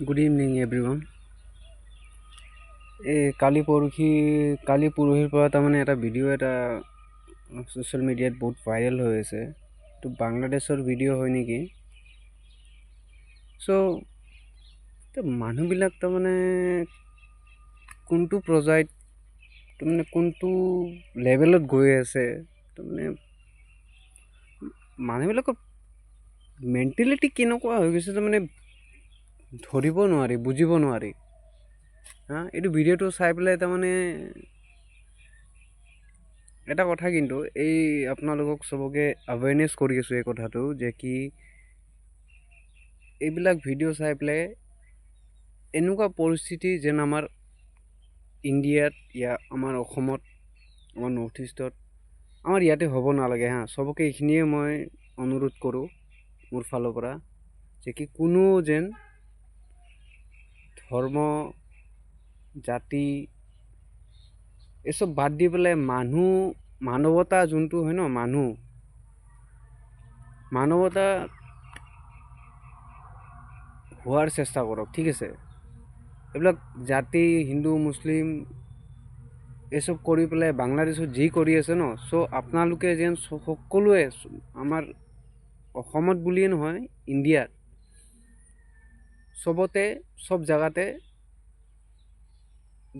Good evening everyone. কালি পৰহিৰ পৰা তাৰমানে এটা ভিডিঅ' এটা ছ'চিয়েল মিডিয়াত বহুত ভাইৰেল হৈ আছে। তো বাংলাদেশৰ ভিডিঅ' হয় নেকি। চ' মানুহবিলাক তাৰমানে কোনটো পৰ্যায়ত তাৰমানে কোনটো লেভেলত গৈ আছে, তাৰমানে মানুহবিলাকৰ মেণ্টেলিটি কেনেকুৱা হৈ গৈছে তাৰমানে ধৰিব নোৱাৰি, বুজিব নোৱাৰি। এইটো ভিডিঅ'টো চাই পেলাই তাৰমানে এটা কথা, কিন্তু এই আপোনালোকক চবকে আৱেৰনেছ কৰি আছোঁ এই কথাটো যে কি এইবিলাক ভিডিঅ' চাই পেলাই এনেকুৱা পৰিস্থিতি যেন আমাৰ ইণ্ডিয়াত, আমাৰ অসমত, আমাৰ নৰ্থ ইষ্টত, আমাৰ ইয়াতে হ'ব নালাগে। চবকে এইখিনিয়ে মই অনুৰোধ কৰোঁ মোৰ ফালৰ পৰা যে কি কোনো যেন ধৰ্ম, জাতি এসব বাদ দি পেলাই মানৱতা যোনটো হয় ন, মানৱতা হোৱাৰ চেষ্টা কৰক, ঠিক আছে। এইবিলাক জাতি, হিন্দু, মুছলিম এসব কৰি পেলাই বাংলাদেশত যি কৰি আছে ন, চ' আপোনালোকে যেন সকলোৱে আমাৰ অসমত বুলিয়ে নহয়, ইণ্ডিয়াত চবতে, চব জাগাতে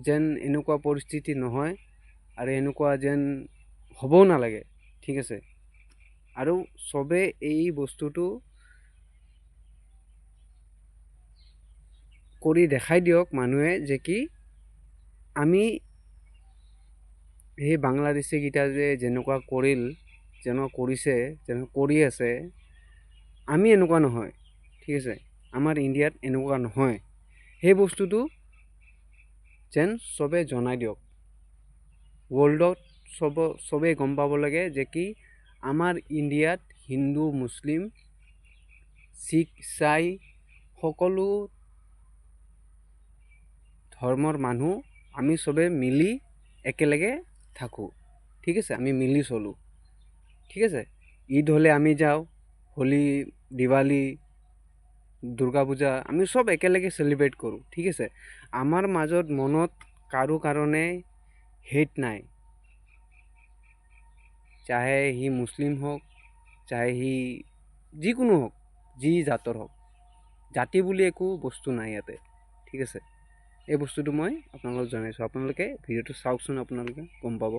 যেন এনেকুৱা পৰিস্থিতি নহয় আৰু এনেকুৱা যেন হ'বও নালাগে, ঠিক আছে। আৰু চবে এই বস্তুটো কৰি দেখাই দিয়ক মানুহে যে কি আমি সেই বাংলাদেশীকেইটা যেনেকুৱা কৰিছে, যেনেকুৱা কৰি আছে, আমি এনেকুৱা নহয়, ঠিক আছে। আমাৰ ইণ্ডিয়াত এনেকুৱা নহয়। সেই বস্তুটো যেন চবে জনাই দিয়ক, ৱৰ্ল্ডত চবেই গম পাব লাগে যে কি আমাৰ ইণ্ডিয়াত হিন্দু, মুছলিম, শিখ, ইছাই সকলো ধৰ্মৰ মানুহ আমি চবে মিলি একেলগে থাকোঁ, ঠিক আছে। আমি মিলি চলোঁ, ঠিক আছে। ঈদ হ'লে আমি যাওঁ, হোলী, দিৱালী, দুৰ্গা পূজা আমি চব একেলগে চেলিব্ৰেট কৰোঁ, ঠিক আছে। আমাৰ মাজত মনত কাৰো কাৰণে হেট নাই, চাহে সি মুছলিম হওক, চাহে সি যিকোনো হওক, যি জাতৰ হওক, জাতি বুলি একো বস্তু নাই ইয়াতে, ঠিক আছে। এই বস্তুটো মই আপোনালোকক জনাইছোঁ। আপোনালোকে ভিডিঅ'টো চাওকচোন, আপোনালোকে গম পাব।